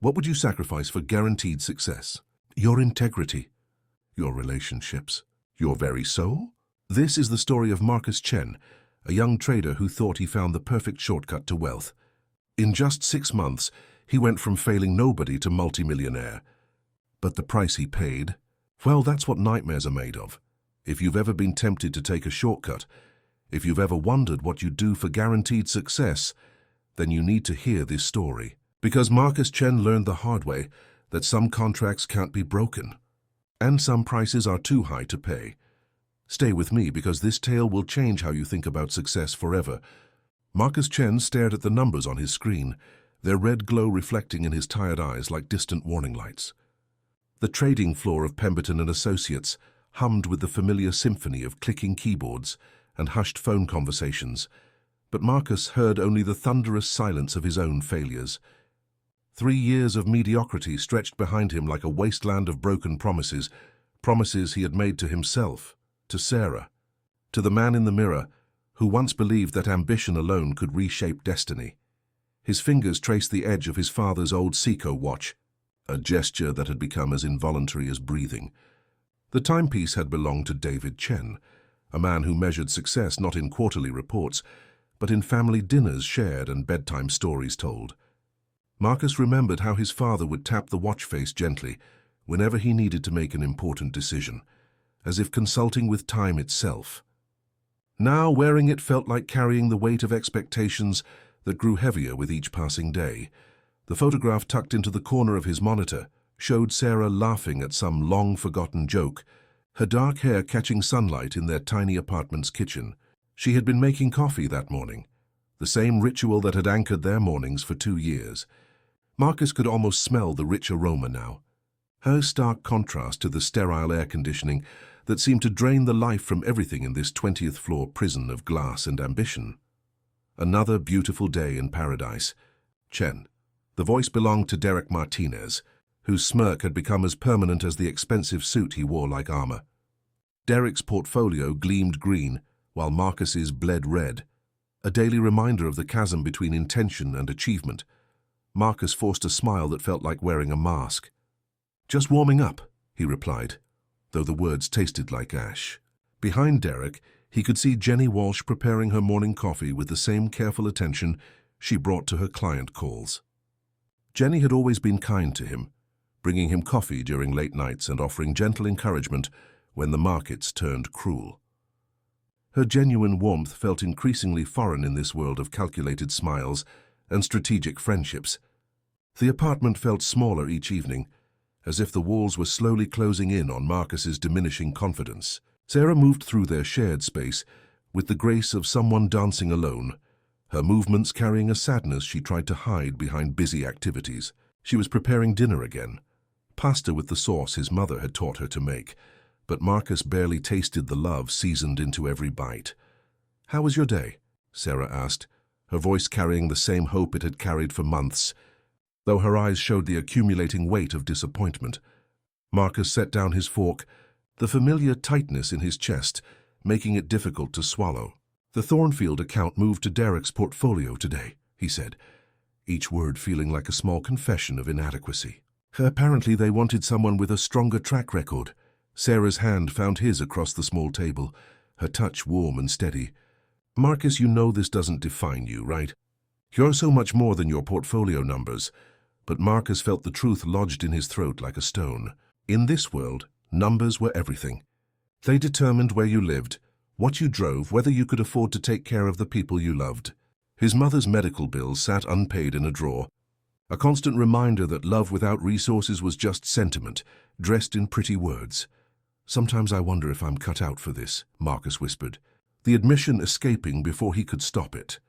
What would you sacrifice for guaranteed success? Your integrity, your relationships, your very soul? This is the story of Marcus Chen, a young trader who thought he found the perfect shortcut to wealth. In just 6 months, he went from failing nobody to multimillionaire. But the price he paid, well, that's what nightmares are made of. If you've ever been tempted to take a shortcut, if you've ever wondered what you'd do for guaranteed success, then you need to hear this story. Because Marcus Chen learned the hard way that some contracts can't be broken, and some prices are too high to pay. Stay with me because this tale will change how you think about success forever. Marcus Chen stared at the numbers on his screen, their red glow reflecting in his tired eyes like distant warning lights. The trading floor of Pemberton and Associates hummed with the familiar symphony of clicking keyboards and hushed phone conversations, but Marcus heard only the thunderous silence of his own failures. 3 years of mediocrity stretched behind him like a wasteland of broken promises, promises he had made to himself, to Sarah, to the man in the mirror who once believed that ambition alone could reshape destiny. His fingers traced the edge of his father's old Seiko watch, a gesture that had become as involuntary as breathing. The timepiece had belonged to David Chen, a man who measured success not in quarterly reports, but in family dinners shared and bedtime stories told. Marcus remembered how his father would tap the watch face gently whenever he needed to make an important decision, as if consulting with time itself. Now, wearing it felt like carrying the weight of expectations that grew heavier with each passing day. The photograph tucked into the corner of his monitor showed Sarah laughing at some long-forgotten joke, her dark hair catching sunlight in their tiny apartment's kitchen. She had been making coffee that morning, the same ritual that had anchored their mornings for 2 years. Marcus could almost smell the rich aroma now, her stark contrast to the sterile air conditioning that seemed to drain the life from everything in this 20th floor prison of glass and ambition. Another beautiful day in paradise. Chen. The voice belonged to Derek Martinez, whose smirk had become as permanent as the expensive suit he wore like armor. Derek's portfolio gleamed green, while Marcus's bled red, a daily reminder of the chasm between intention and achievement. Marcus forced a smile that felt like wearing a mask. "Just warming up," he replied, though the words tasted like ash. Behind Derek, he could see Jenny Walsh preparing her morning coffee with the same careful attention she brought to her client calls. Jenny had always been kind to him, bringing him coffee during late nights and offering gentle encouragement when the markets turned cruel. Her genuine warmth felt increasingly foreign in this world of calculated smiles and strategic friendships. The apartment felt smaller each evening, as if the walls were slowly closing in on Marcus's diminishing confidence. Sarah moved through their shared space with the grace of someone dancing alone, her movements carrying a sadness she tried to hide behind busy activities. She was preparing dinner again, pasta with the sauce his mother had taught her to make, but Marcus barely tasted the love seasoned into every bite. "How was your day?" Sarah asked, her voice carrying the same hope it had carried for months, though her eyes showed the accumulating weight of disappointment. Marcus set down his fork, the familiar tightness in his chest making it difficult to swallow. "The Thornfield account moved to Derek's portfolio today," he said, each word feeling like a small confession of inadequacy. "Apparently they wanted someone with a stronger track record." Sarah's hand found his across the small table, her touch warm and steady. "Marcus, you know this doesn't define you, right? You're so much more than your portfolio numbers." But Marcus felt the truth lodged in his throat like a stone. In this world, numbers were everything. They determined where you lived, what you drove, whether you could afford to take care of the people you loved. His mother's medical bills sat unpaid in a drawer, a constant reminder that love without resources was just sentiment, dressed in pretty words. "Sometimes I wonder if I'm cut out for this," Marcus whispered, the admission escaping before he could stop it.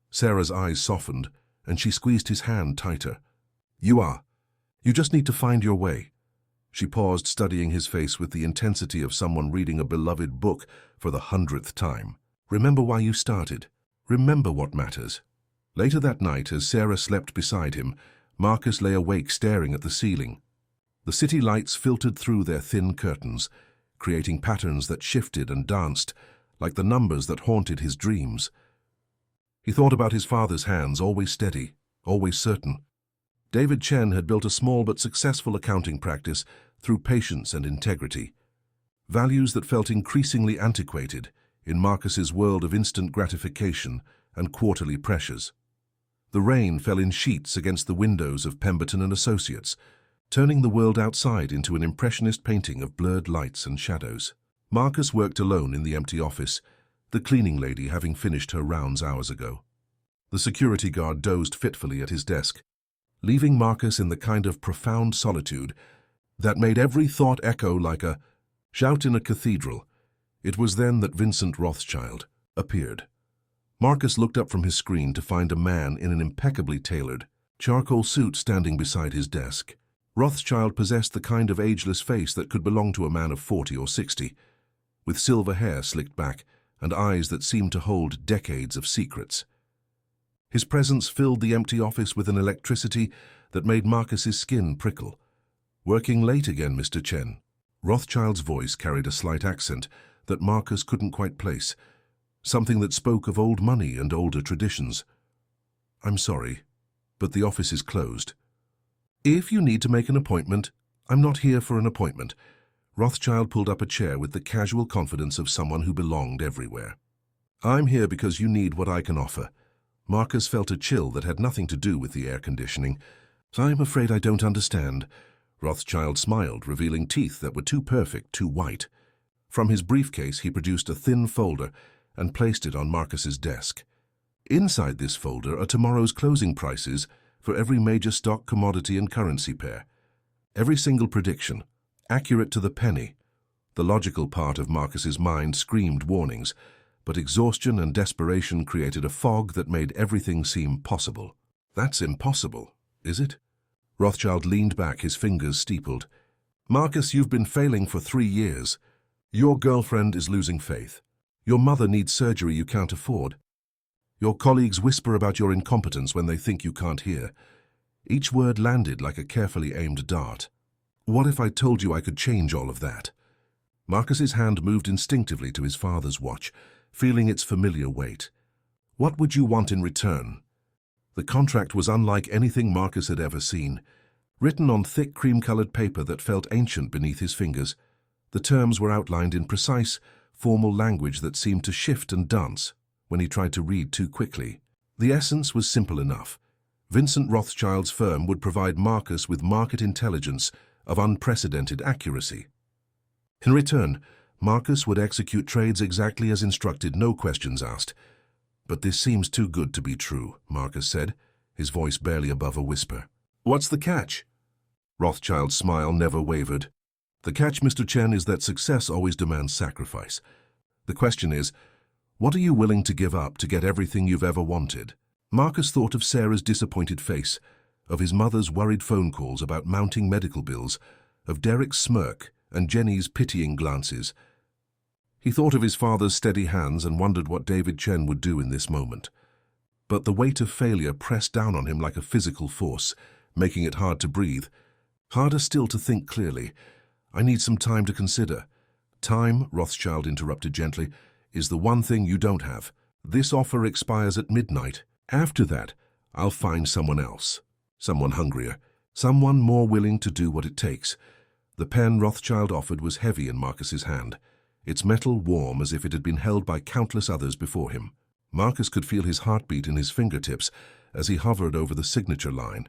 Sarah's eyes softened, and she squeezed his hand tighter. "You are. You just need to find your way." She paused, studying his face with the intensity of someone reading a beloved book for the 100th time. "Remember why you started. Remember what matters." Later that night, as Sarah slept beside him, Marcus lay awake staring at the ceiling. The city lights filtered through their thin curtains, creating patterns that shifted and danced, like the numbers that haunted his dreams. He thought about his father's hands, always steady, always certain. David Chen had built a small but successful accounting practice through patience and integrity, values that felt increasingly antiquated in Marcus's world of instant gratification and quarterly pressures. The rain fell in sheets against the windows of Pemberton and Associates, turning the world outside into an impressionist painting of blurred lights and shadows. Marcus worked alone in the empty office, the cleaning lady having finished her rounds hours ago. The security guard dozed fitfully at his desk, leaving Marcus in the kind of profound solitude that made every thought echo like a shout in a cathedral. It was then that Vincent Rothschild appeared. Marcus looked up from his screen to find a man in an impeccably tailored, charcoal suit standing beside his desk. Rothschild possessed the kind of ageless face that could belong to a man of 40 or 60, with silver hair slicked back and eyes that seemed to hold decades of secrets. His presence filled the empty office with an electricity that made Marcus's skin prickle. "Working late again, Mr. Chen." Rothschild's voice carried a slight accent that Marcus couldn't quite place, something that spoke of old money and older traditions. "I'm sorry, but the office is closed." "If you need to make an appointment, I'm not here for an appointment." Rothschild pulled up a chair with the casual confidence of someone who belonged everywhere. "I'm here because you need what I can offer." Marcus felt a chill that had nothing to do with the air conditioning. "I'm afraid I don't understand." Rothschild smiled, revealing teeth that were too perfect, too white. From his briefcase, he produced a thin folder and placed it on Marcus's desk. Inside this folder are tomorrow's closing prices for every major stock, commodity, and currency pair. Every single prediction, accurate to the penny. The logical part of Marcus's mind screamed warnings, but exhaustion and desperation created a fog that made everything seem possible. "That's impossible, is it?" Rothschild leaned back, his fingers steepled. "Marcus, you've been failing for 3 years. Your girlfriend is losing faith. Your mother needs surgery you can't afford. Your colleagues whisper about your incompetence when they think you can't hear." Each word landed like a carefully aimed dart. "What if I told you I could change all of that?" Marcus's hand moved instinctively to his father's watch, feeling its familiar weight. "What would you want in return?" The contract was unlike anything Marcus had ever seen, written on thick cream-colored paper that felt ancient beneath his fingers. The terms were outlined in precise, formal language that seemed to shift and dance when he tried to read too quickly. The essence was simple enough. Vincent Rothschild's firm would provide Marcus with market intelligence of unprecedented accuracy. In return, Marcus would execute trades exactly as instructed, no questions asked. "But this seems too good to be true," Marcus said, his voice barely above a whisper. "What's the catch?" Rothschild's smile never wavered. "The catch, Mr. Chen, is that success always demands sacrifice. The question is, what are you willing to give up to get everything you've ever wanted?" Marcus thought of Sarah's disappointed face, of his mother's worried phone calls about mounting medical bills, of Derek's smirk and Jenny's pitying glances. He thought of his father's steady hands and wondered what David Chen would do in this moment. But the weight of failure pressed down on him like a physical force, making it hard to breathe, harder still to think clearly. "I need some time to consider." "Time," Rothschild interrupted gently, "is the one thing you don't have. This offer expires at midnight. After that, I'll find someone else, someone hungrier, someone more willing to do what it takes." The pen Rothschild offered was heavy in Marcus's hand, its metal warm as if it had been held by countless others before him. Marcus could feel his heartbeat in his fingertips as he hovered over the signature line.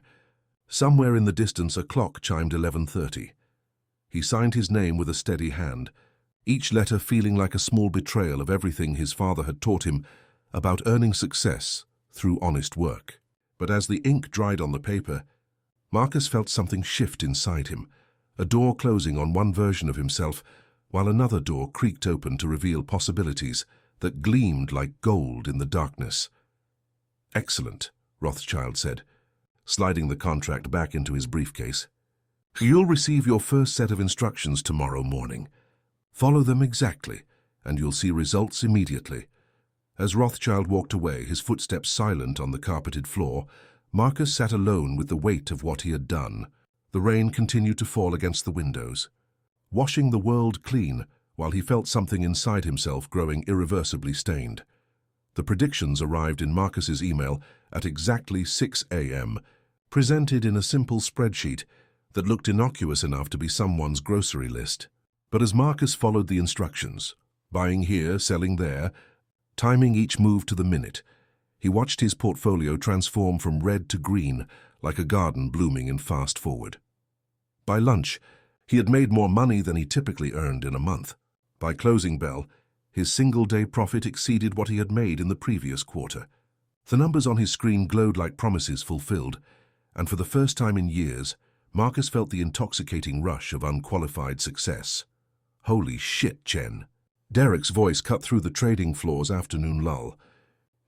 Somewhere in the distance a clock chimed 11:30. He signed his name with a steady hand, each letter feeling like a small betrayal of everything his father had taught him about earning success through honest work. But as the ink dried on the paper, Marcus felt something shift inside him, a door closing on one version of himself, while another door creaked open to reveal possibilities that gleamed like gold in the darkness. "Excellent," Rothschild said, sliding the contract back into his briefcase. "You'll receive your first set of instructions tomorrow morning. Follow them exactly, and you'll see results immediately." As Rothschild walked away, his footsteps silent on the carpeted floor, Marcus sat alone with the weight of what he had done. The rain continued to fall against the windows, washing the world clean while he felt something inside himself growing irreversibly stained. The predictions arrived in Marcus's email at exactly 6 a.m., presented in a simple spreadsheet that looked innocuous enough to be someone's grocery list. But as Marcus followed the instructions, buying here, selling there, timing each move to the minute, he watched his portfolio transform from red to green like a garden blooming in fast forward. By lunch, he had made more money than he typically earned in a month. By closing bell, his single-day profit exceeded what he had made in the previous quarter. The numbers on his screen glowed like promises fulfilled, and for the first time in years, Marcus felt the intoxicating rush of unqualified success. "Holy shit, Chen." Derek's voice cut through the trading floor's afternoon lull.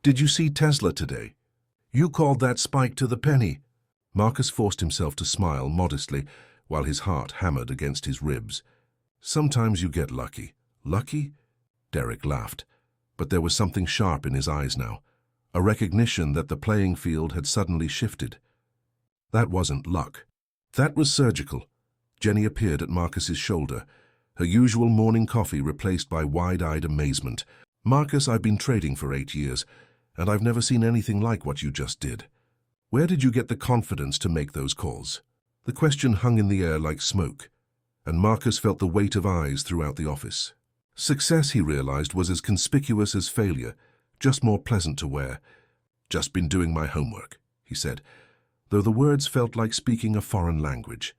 "Did you see Tesla today? You called that spike to the penny." Marcus forced himself to smile modestly while his heart hammered against his ribs. "Sometimes you get lucky." "Lucky?" Derek laughed, but there was something sharp in his eyes now, a recognition that the playing field had suddenly shifted. That wasn't luck. That was surgical. Jenny appeared at Marcus's shoulder, her usual morning coffee replaced by wide-eyed amazement. "Marcus, I've been trading for 8 years, and I've never seen anything like what you just did. Where did you get the confidence to make those calls?" The question hung in the air like smoke, and Marcus felt the weight of eyes throughout the office. Success, he realized, was as conspicuous as failure, just more pleasant to wear. "Just been doing my homework," he said, though the words felt like speaking a foreign language.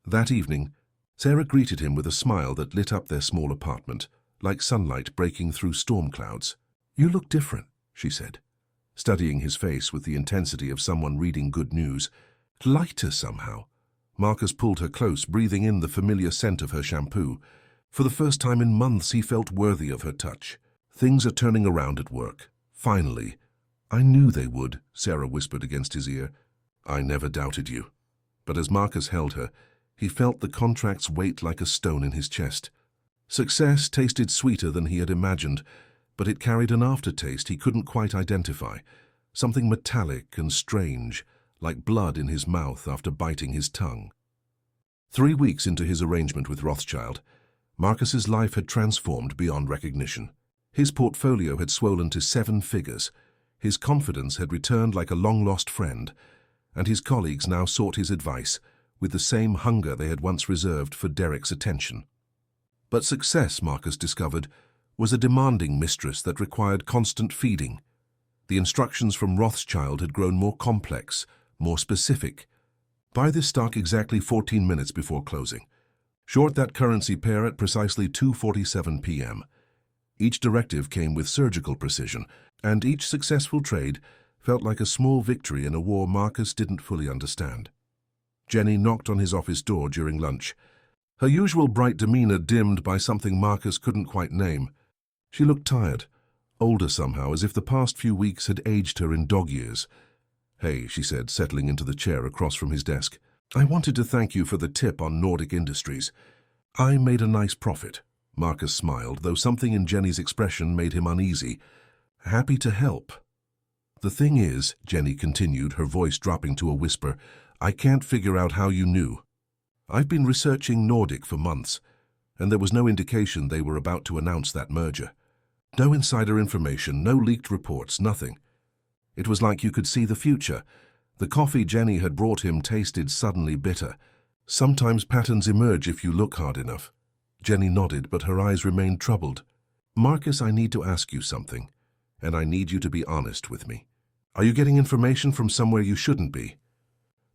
That evening, Sarah greeted him with a smile that lit up their small apartment, like sunlight breaking through storm clouds. "You look different," she said, studying his face with the intensity of someone reading good news. "Lighter somehow." Marcus pulled her close, breathing in the familiar scent of her shampoo. For the first time in months, he felt worthy of her touch. "Things are turning around at work. Finally." "I knew they would," Sarah whispered against his ear. "I never doubted you." But as Marcus held her, he felt the contract's weight like a stone in his chest. Success tasted sweeter than he had imagined, but it carried an aftertaste he couldn't quite identify, something metallic and strange, like blood in his mouth after biting his tongue. 3 weeks into his arrangement with Rothschild, Marcus's life had transformed beyond recognition. His portfolio had swollen to 7 figures, his confidence had returned like a long-lost friend, and his colleagues now sought his advice with the same hunger they had once reserved for Derek's attention. But success, Marcus discovered, was a demanding mistress that required constant feeding. The instructions from Rothschild had grown more complex, more specific. "Buy this stock exactly 14 minutes before closing. Short that currency pair at precisely 2:47 p.m. Each directive came with surgical precision, and each successful trade felt like a small victory in a war Marcus didn't fully understand. Jenny knocked on his office door during lunch, her usual bright demeanor dimmed by something Marcus couldn't quite name. She looked tired, older somehow, as if the past few weeks had aged her in dog years. "Hey," she said, settling into the chair across from his desk. "I wanted to thank you for the tip on Nordic Industries. I made a nice profit." Marcus smiled, though something in Jenny's expression made him uneasy. "Happy to help." "The thing is," Jenny continued, her voice dropping to a whisper, "I can't figure out how you knew. I've been researching Nordic for months, and there was no indication they were about to announce that merger. No insider information, no leaked reports, nothing. It was like you could see the future. The coffee Jenny had brought him tasted suddenly bitter. Sometimes patterns emerge if you look hard enough." Jenny nodded, but her eyes remained troubled. "Marcus, I need to ask you something, and I need you to be honest with me. Are you getting information from somewhere you shouldn't be?"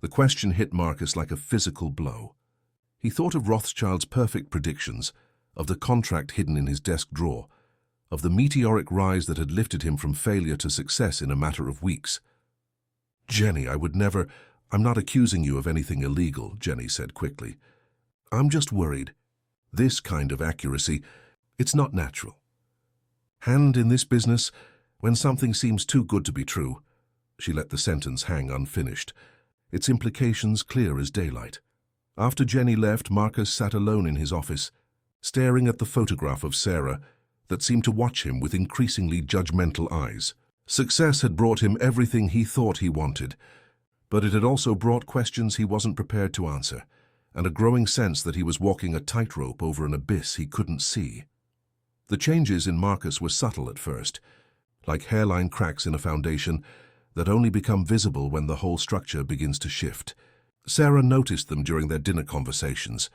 The question hit Marcus like a physical blow. He thought of Rothschild's perfect predictions, of the contract hidden in his desk drawer, of the meteoric rise that had lifted him from failure to success in a matter of weeks. "Jenny, I would never—" "I'm not accusing you of anything illegal," Jenny said quickly. "I'm just worried. This kind of accuracy, it's not natural. And in this business, when something seems too good to be true—" She let the sentence hang unfinished, its implications clear as daylight. After Jenny left, Marcus sat alone in his office, staring at the photograph of Sarah that seemed to watch him with increasingly judgmental eyes. Success had brought him everything he thought he wanted, but it had also brought questions he wasn't prepared to answer, and a growing sense that he was walking a tightrope over an abyss he couldn't see. The changes in Marcus were subtle at first, like hairline cracks in a foundation, that only become visible when the whole structure begins to shift. Sarah noticed them during their dinner conversations,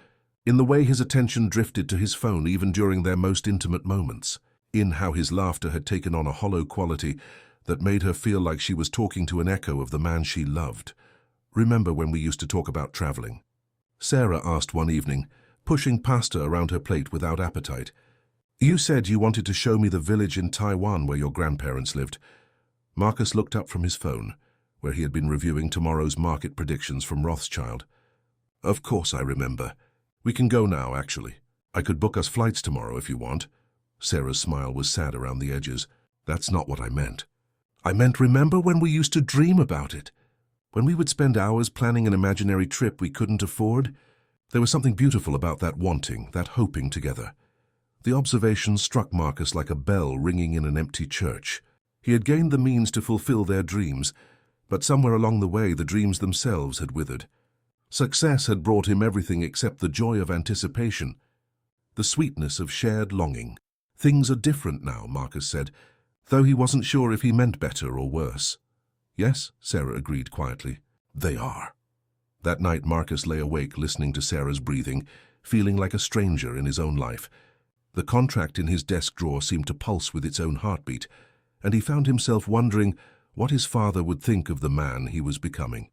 in the way his attention drifted to his phone even during their most intimate moments, in how his laughter had taken on a hollow quality that made her feel like she was talking to an echo of the man she loved. "Remember when we used to talk about traveling?" Sarah asked one evening, pushing pasta around her plate without appetite. "You said you wanted to show me the village in Taiwan where your grandparents lived." Marcus looked up from his phone, where he had been reviewing tomorrow's market predictions from Rothschild. "Of course I remember. We can go now, actually. I could book us flights tomorrow if you want." Sarah's smile was sad around the edges. "That's not what I meant. I meant remember when we used to dream about it? When we would spend hours planning an imaginary trip we couldn't afford? There was something beautiful about that wanting, that hoping together." The observation struck Marcus like a bell ringing in an empty church. He had gained the means to fulfill their dreams, but somewhere along the way the dreams themselves had withered. Success had brought him everything except the joy of anticipation, the sweetness of shared longing. "Things are different now," Marcus said, though he wasn't sure if he meant better or worse. "Yes," Sarah agreed quietly. "They are." That night Marcus lay awake listening to Sarah's breathing, feeling like a stranger in his own life. The contract in his desk drawer seemed to pulse with its own heartbeat, and he found himself wondering what his father would think of the man he was becoming.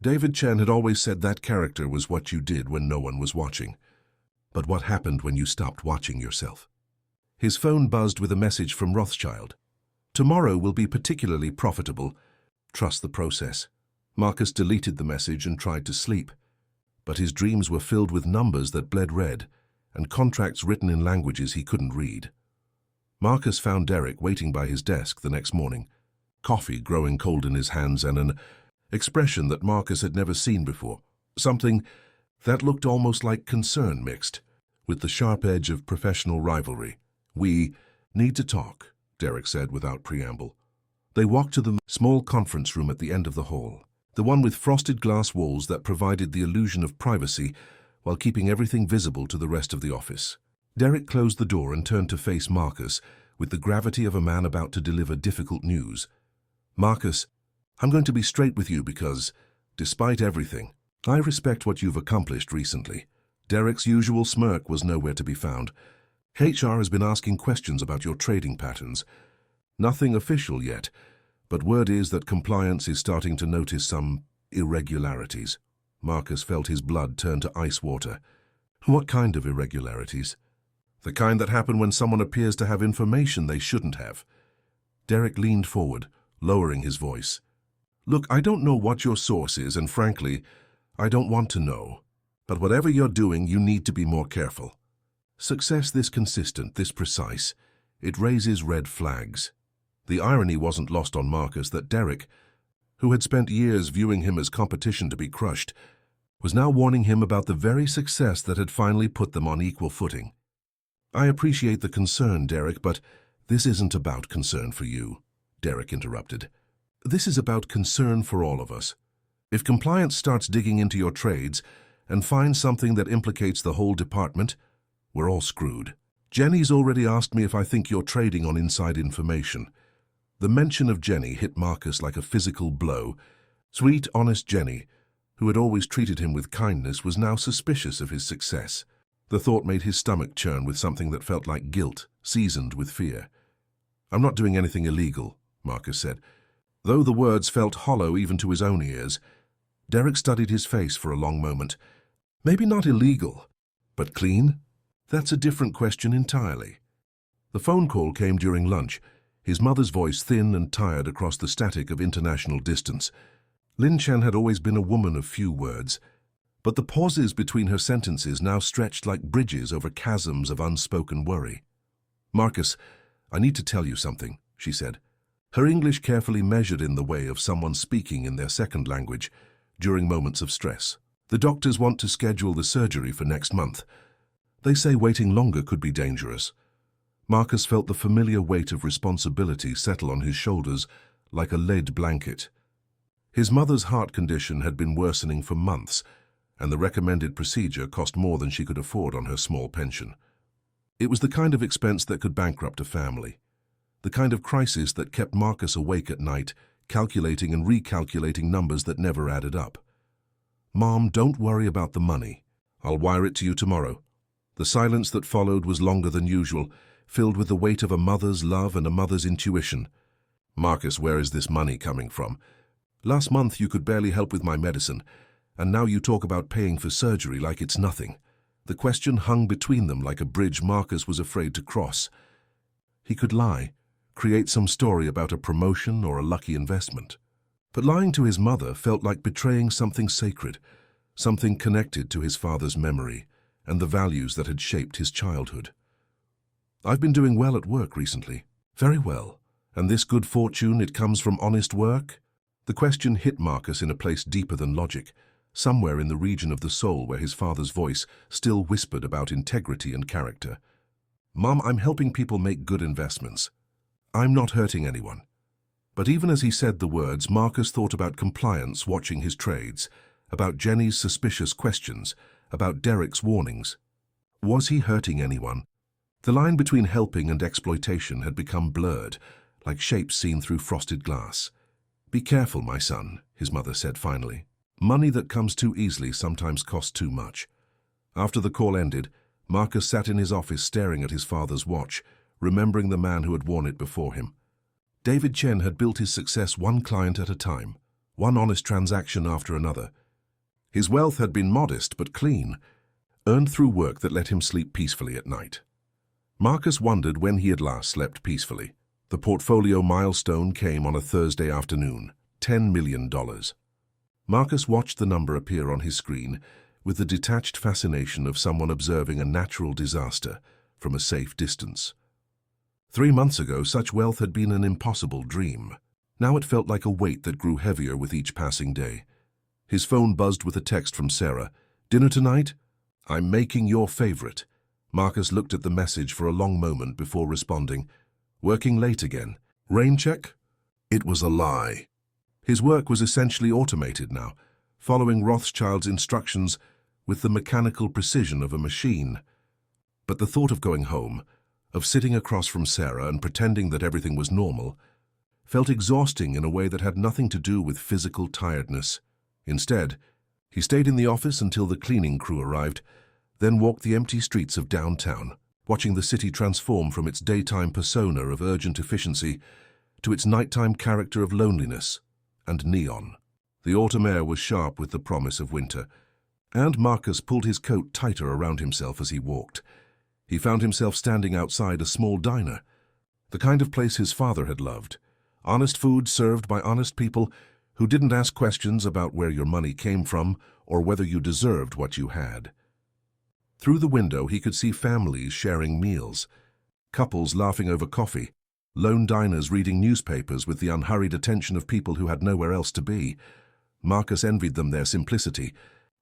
David Chen had always said that character was what you did when no one was watching. But what happened when you stopped watching yourself? His phone buzzed with a message from Rothschild. "Tomorrow will be particularly profitable. Trust the process." Marcus deleted the message and tried to sleep. But his dreams were filled with numbers that bled red, and contracts written in languages he couldn't read. Marcus found Derek waiting by his desk the next morning, coffee growing cold in his hands and an expression that Marcus had never seen before, something that looked almost like concern mixed with the sharp edge of professional rivalry. "We need to talk," Derek said without preamble. They walked to the small conference room at the end of the hall, the one with frosted glass walls that provided the illusion of privacy while keeping everything visible to the rest of the office. Derek closed the door and turned to face Marcus with the gravity of a man about to deliver difficult news. "Marcus, I'm going to be straight with you because, despite everything, I respect what you've accomplished recently." Derek's usual smirk was nowhere to be found. "HR has been asking questions about your trading patterns. Nothing official yet, but word is that compliance is starting to notice some irregularities." Marcus felt his blood turn to ice water. "What kind of irregularities?" "The kind that happen when someone appears to have information they shouldn't have." Derek leaned forward, lowering his voice. "Look, I don't know what your source is, and frankly, I don't want to know. But whatever you're doing, you need to be more careful. Success this consistent, this precise, it raises red flags." The irony wasn't lost on Marcus that Derek, who had spent years viewing him as competition to be crushed, was now warning him about the very success that had finally put them on equal footing. "I appreciate the concern, Derek, but this isn't about concern for you," Derek interrupted. "This is about concern for all of us. If compliance starts digging into your trades and finds something that implicates the whole department, we're all screwed. Jenny's already asked me if I think you're trading on inside information." The mention of Jenny hit Marcus like a physical blow. Sweet, honest Jenny, who had always treated him with kindness, was now suspicious of his success. The thought made his stomach churn with something that felt like guilt, seasoned with fear. "I'm not doing anything illegal," Marcus said. Though the words felt hollow even to his own ears, Derek studied his face for a long moment. "Maybe not illegal, but clean? That's a different question entirely." The phone call came during lunch, his mother's voice thin and tired across the static of international distance. Lin Chen had always been a woman of few words, but the pauses between her sentences now stretched like bridges over chasms of unspoken worry. "Marcus, I need to tell you something," she said, her English carefully measured in the way of someone speaking in their second language during moments of stress. "The doctors want to schedule the surgery for next month. They say waiting longer could be dangerous." Marcus felt the familiar weight of responsibility settle on his shoulders like a lead blanket. His mother's heart condition had been worsening for months, and the recommended procedure cost more than she could afford on her small pension. It was the kind of expense that could bankrupt a family, the kind of crisis that kept Marcus awake at night, calculating and recalculating numbers that never added up. "Mom, don't worry about the money. I'll wire it to you tomorrow." The silence that followed was longer than usual, filled with the weight of a mother's love and a mother's intuition. "Marcus, where is this money coming from? Last month you could barely help with my medicine, and now you talk about paying for surgery like it's nothing." The question hung between them like a bridge Marcus was afraid to cross. He could lie, create some story about a promotion or a lucky investment. But lying to his mother felt like betraying something sacred, something connected to his father's memory and the values that had shaped his childhood. "I've been doing well at work recently." "Very well. And this good fortune, it comes from honest work?" The question hit Marcus in a place deeper than logic, somewhere in the region of the soul where his father's voice still whispered about integrity and character. "Mom, I'm helping people make good investments. I'm not hurting anyone." But even as he said the words, Marcus thought about compliance watching his trades, about Jenny's suspicious questions, about Derek's warnings. Was he hurting anyone? The line between helping and exploitation had become blurred, like shapes seen through frosted glass. "Be careful, my son," his mother said finally. "Money that comes too easily sometimes costs too much." After the call ended, Marcus sat in his office staring at his father's watch, remembering the man who had worn it before him. David Chen had built his success one client at a time, one honest transaction after another. His wealth had been modest but clean, earned through work that let him sleep peacefully at night. Marcus wondered when he had last slept peacefully. The portfolio milestone came on a Thursday afternoon, $10 million. Marcus watched the number appear on his screen with the detached fascination of someone observing a natural disaster from a safe distance. 3 months ago, such wealth had been an impossible dream. Now it felt like a weight that grew heavier with each passing day. His phone buzzed with a text from Sarah. "Dinner tonight? I'm making your favorite." Marcus looked at the message for a long moment before responding. "Working late again. Rain check?" It was a lie. His work was essentially automated now, following Rothschild's instructions with the mechanical precision of a machine. But the thought of going home, of sitting across from Sarah and pretending that everything was normal, felt exhausting in a way that had nothing to do with physical tiredness. Instead, he stayed in the office until the cleaning crew arrived, then walked the empty streets of downtown, watching the city transform from its daytime persona of urgent efficiency to its nighttime character of loneliness and neon. The autumn air was sharp with the promise of winter, and Marcus pulled his coat tighter around himself as he walked. He found himself standing outside a small diner, the kind of place his father had loved. Honest food served by honest people who didn't ask questions about where your money came from or whether you deserved what you had. Through the window, he could see families sharing meals, couples laughing over coffee, lone diners reading newspapers with the unhurried attention of people who had nowhere else to be. Marcus envied them their simplicity,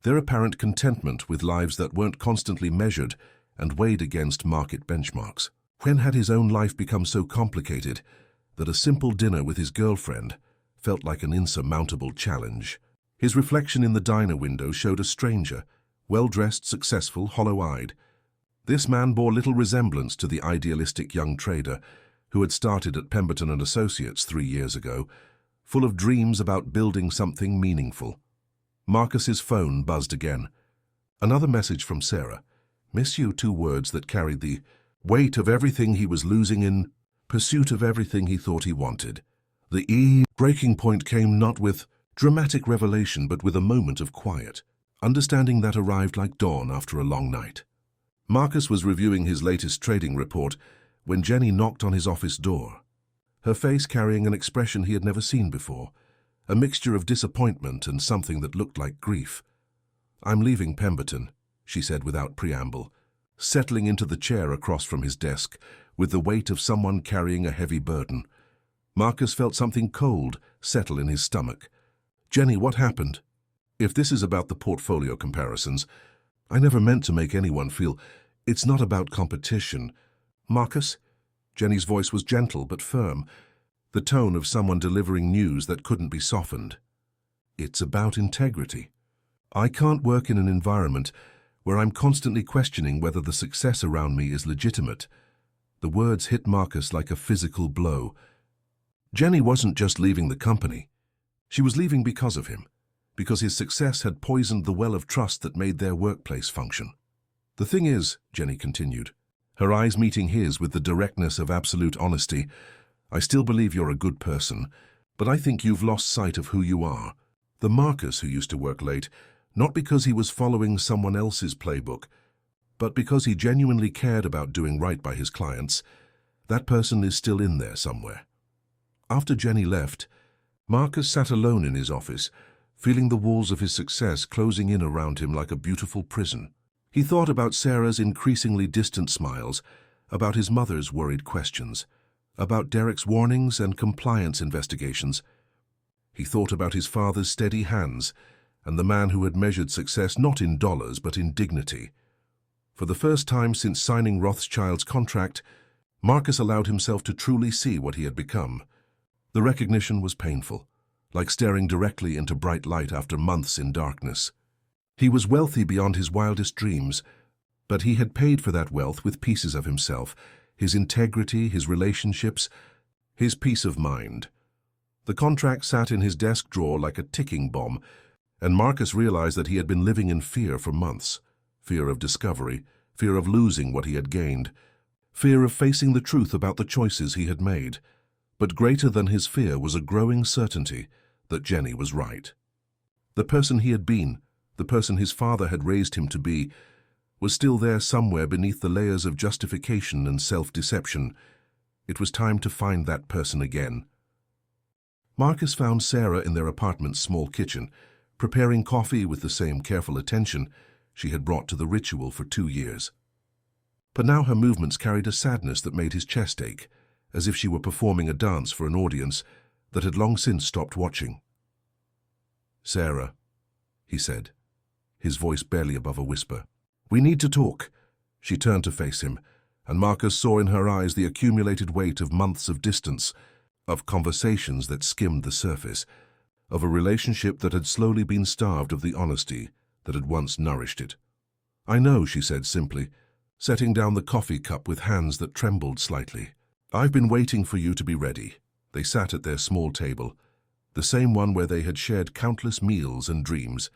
their apparent contentment with lives that weren't constantly measured and weighed against market benchmarks. When had his own life become so complicated that a simple dinner with his girlfriend felt like an insurmountable challenge? His reflection in the diner window showed a stranger, well-dressed, successful, hollow-eyed. This man bore little resemblance to the idealistic young trader who had started at Pemberton and Associates 3 years ago, full of dreams about building something meaningful. Marcus's phone buzzed again. Another message from Sarah. "Miss you," 2 words that carried the weight of everything he was losing in pursuit of everything he thought he wanted. The breaking point came not with dramatic revelation but with a moment of quiet, understanding that arrived like dawn after a long night. Marcus was reviewing his latest trading report when Jenny knocked on his office door, her face carrying an expression he had never seen before, a mixture of disappointment and something that looked like grief. "I'm leaving Pemberton," she said without preamble, settling into the chair across from his desk with the weight of someone carrying a heavy burden. Marcus felt something cold settle in his stomach. "Jenny, what happened? If this is about the portfolio comparisons, I never meant to make anyone feel it's not about competition." "Marcus?" Jenny's voice was gentle but firm, the tone of someone delivering news that couldn't be softened. "It's about integrity. I can't work in an environment where I'm constantly questioning whether the success around me is legitimate." The words hit Marcus like a physical blow. Jenny wasn't just leaving the company. She was leaving because of him, because his success had poisoned the well of trust that made their workplace function. "The thing is," Jenny continued, her eyes meeting his with the directness of absolute honesty, "I still believe you're a good person, but I think you've lost sight of who you are. The Marcus who used to work late, not because he was following someone else's playbook, but because he genuinely cared about doing right by his clients, that person is still in there somewhere." After Jenny left, Marcus sat alone in his office, feeling the walls of his success closing in around him like a beautiful prison. He thought about Sarah's increasingly distant smiles, about his mother's worried questions, about Derek's warnings and compliance investigations. He thought about his father's steady hands and the man who had measured success not in dollars but in dignity. For the first time since signing Rothschild's contract, Marcus allowed himself to truly see what he had become. The recognition was painful, like staring directly into bright light after months in darkness. He was wealthy beyond his wildest dreams, but he had paid for that wealth with pieces of himself, his integrity, his relationships, his peace of mind. The contract sat in his desk drawer like a ticking bomb, and Marcus realized that he had been living in fear for months. Fear of discovery, fear of losing what he had gained, fear of facing the truth about the choices he had made. But greater than his fear was a growing certainty that Jenny was right. The person he had been, the person his father had raised him to be, was still there somewhere beneath the layers of justification and self-deception. It was time to find that person again. Marcus found Sarah in their apartment's small kitchen, preparing coffee with the same careful attention she had brought to the ritual for 2 years. But now her movements carried a sadness that made his chest ache, as if she were performing a dance for an audience that had long since stopped watching. "Sarah," he said, his voice barely above a whisper. "We need to talk." She turned to face him, and Marcus saw in her eyes the accumulated weight of months of distance, of conversations that skimmed the surface, of a relationship that had slowly been starved of the honesty that had once nourished it. "I know," she said simply, setting down the coffee cup with hands that trembled slightly. "I've been waiting for you to be ready." They sat at their small table, the same one where they had shared countless meals and dreams.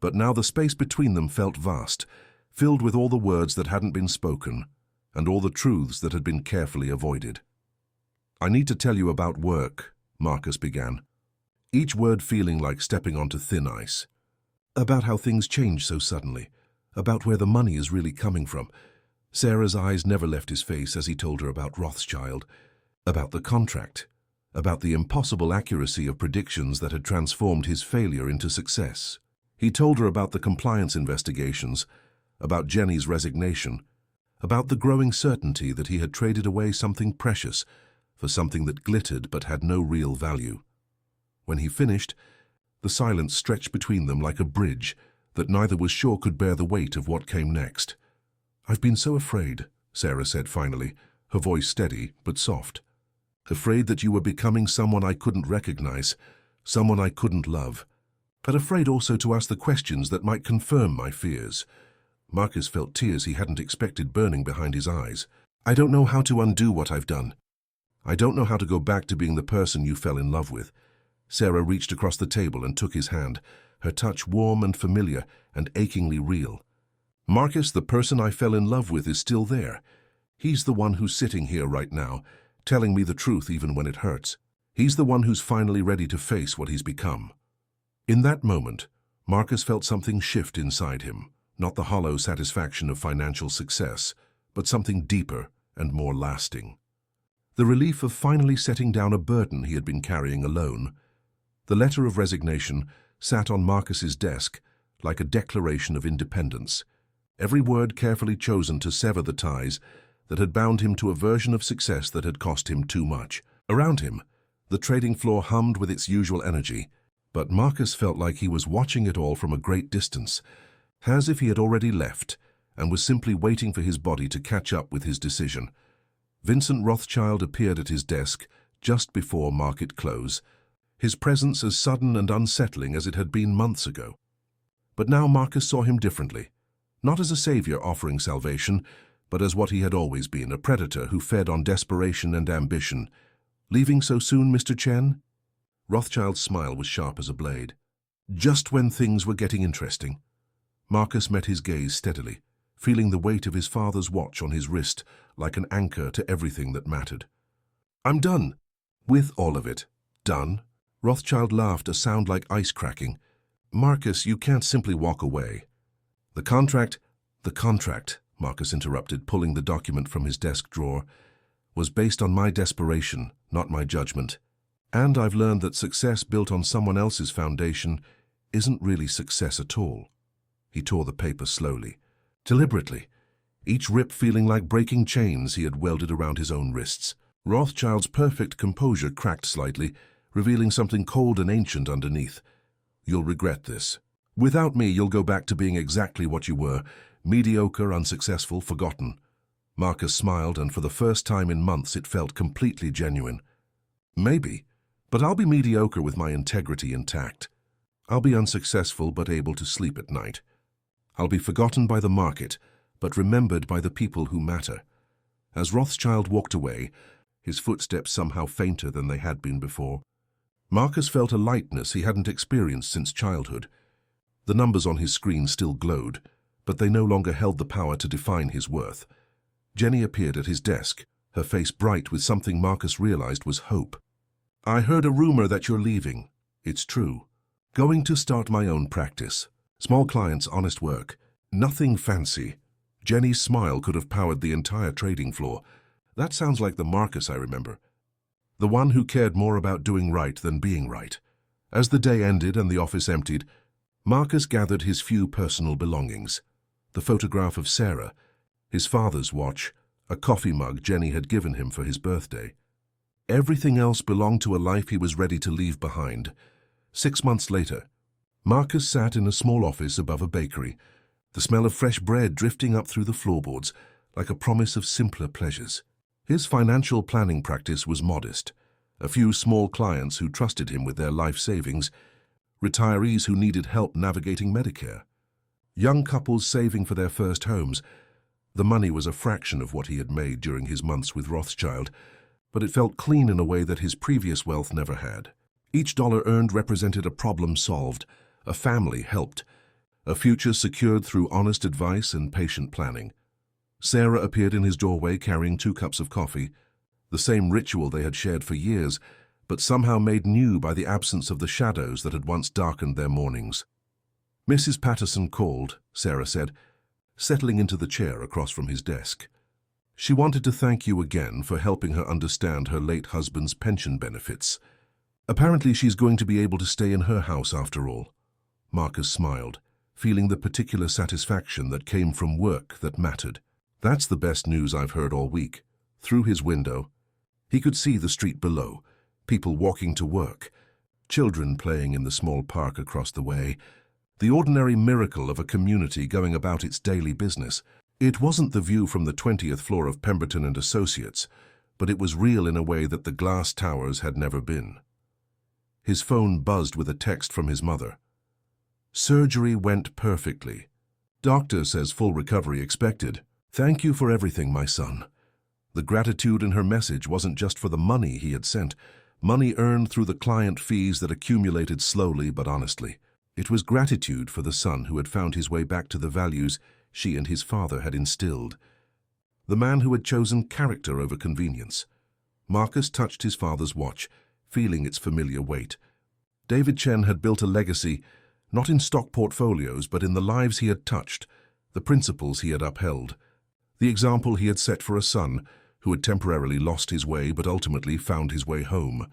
But now the space between them felt vast, filled with all the words that hadn't been spoken, and all the truths that had been carefully avoided. "I need to tell you about work," Marcus began, each word feeling like stepping onto thin ice. "About how things change so suddenly, about where the money is really coming from." Sarah's eyes never left his face as he told her about Rothschild, about the contract, about the impossible accuracy of predictions that had transformed his failure into success. He told her about the compliance investigations, about Jenny's resignation, about the growing certainty that he had traded away something precious for something that glittered but had no real value. When he finished, the silence stretched between them like a bridge that neither was sure could bear the weight of what came next. "I've been so afraid," Sarah said finally, her voice steady but soft. "Afraid that you were becoming someone I couldn't recognize, someone I couldn't love. But afraid also to ask the questions that might confirm my fears." Marcus felt tears he hadn't expected burning behind his eyes. "I don't know how to undo what I've done. I don't know how to go back to being the person you fell in love with." Sarah reached across the table and took his hand, her touch warm and familiar and achingly real. "Marcus, the person I fell in love with is still there. He's the one who's sitting here right now, telling me the truth even when it hurts. He's the one who's finally ready to face what he's become." In that moment, Marcus felt something shift inside him, not the hollow satisfaction of financial success, but something deeper and more lasting. The relief of finally setting down a burden he had been carrying alone. The letter of resignation sat on Marcus's desk like a declaration of independence, every word carefully chosen to sever the ties that had bound him to a version of success that had cost him too much. Around him, the trading floor hummed with its usual energy, but Marcus felt like he was watching it all from a great distance, as if he had already left and was simply waiting for his body to catch up with his decision. Vincent Rothschild appeared at his desk just before market close, his presence as sudden and unsettling as it had been months ago. But now Marcus saw him differently, not as a savior offering salvation, but as what he had always been, a predator who fed on desperation and ambition, Leaving so soon, Mr. Chen? Rothschild's smile was sharp as a blade. Just when things were getting interesting. Marcus met his gaze steadily, feeling the weight of his father's watch on his wrist like an anchor to everything that mattered. I'm done. With all of it. Done? Rothschild laughed, a sound like ice cracking. Marcus, you can't simply walk away. The contract, Marcus interrupted, pulling the document from his desk drawer, was based on my desperation, not my judgment. And I've learned that success built on someone else's foundation isn't really success at all. He tore the paper slowly, deliberately, each rip feeling like breaking chains he had welded around his own wrists. Rothschild's perfect composure cracked slightly, revealing something cold and ancient underneath. You'll regret this. Without me, you'll go back to being exactly what you were, mediocre, unsuccessful, forgotten. Marcus smiled, and for the first time in months it felt completely genuine. Maybe, but I'll be mediocre with my integrity intact. I'll be unsuccessful but able to sleep at night. I'll be forgotten by the market, but remembered by the people who matter. As Rothschild walked away, his footsteps somehow fainter than they had been before, Marcus felt a lightness he hadn't experienced since childhood. The numbers on his screen still glowed, but they no longer held the power to define his worth. Jenny appeared at his desk, her face bright with something Marcus realized was hope. I heard a rumor that you're leaving. It's true. Going to start my own practice. Small clients, honest work. Nothing fancy. Jenny's smile could have powered the entire trading floor. That sounds like the Marcus I remember. The one who cared more about doing right than being right. As the day ended and the office emptied, Marcus gathered his few personal belongings. The photograph of Sarah, his father's watch, a coffee mug Jenny had given him for his birthday. Everything else belonged to a life he was ready to leave behind. 6 months later, Marcus sat in a small office above a bakery, the smell of fresh bread drifting up through the floorboards like a promise of simpler pleasures. His financial planning practice was modest. A few small clients who trusted him with their life savings, retirees who needed help navigating Medicare, young couples saving for their first homes. The money was a fraction of what he had made during his months with Rothschild, but it felt clean in a way that his previous wealth never had. Each dollar earned represented a problem solved, a family helped, a future secured through honest advice and patient planning. Sarah appeared in his doorway carrying 2 cups of coffee, the same ritual they had shared for years, but somehow made new by the absence of the shadows that had once darkened their mornings. Mrs. Patterson called, Sarah said, settling into the chair across from his desk. She wanted to thank you again for helping her understand her late husband's pension benefits. Apparently she's going to be able to stay in her house after all. Marcus smiled, feeling the particular satisfaction that came from work that mattered. That's the best news I've heard all week. Through his window, he could see the street below, people walking to work, children playing in the small park across the way, the ordinary miracle of a community going about its daily business. It wasn't the view from the 20th floor of Pemberton and Associates, but it was real in a way that the glass towers had never been. His phone buzzed with a text from his mother. Surgery went perfectly. Doctor says full recovery expected. Thank you for everything, my son. The gratitude in her message wasn't just for the money he had sent, money earned through the client fees that accumulated slowly but honestly. It was gratitude for the son who had found his way back to the values she and his father had instilled. The man who had chosen character over convenience. Marcus touched his father's watch, feeling its familiar weight. David Chen had built a legacy, not in stock portfolios, but in the lives he had touched, the principles he had upheld, the example he had set for a son who had temporarily lost his way but ultimately found his way home.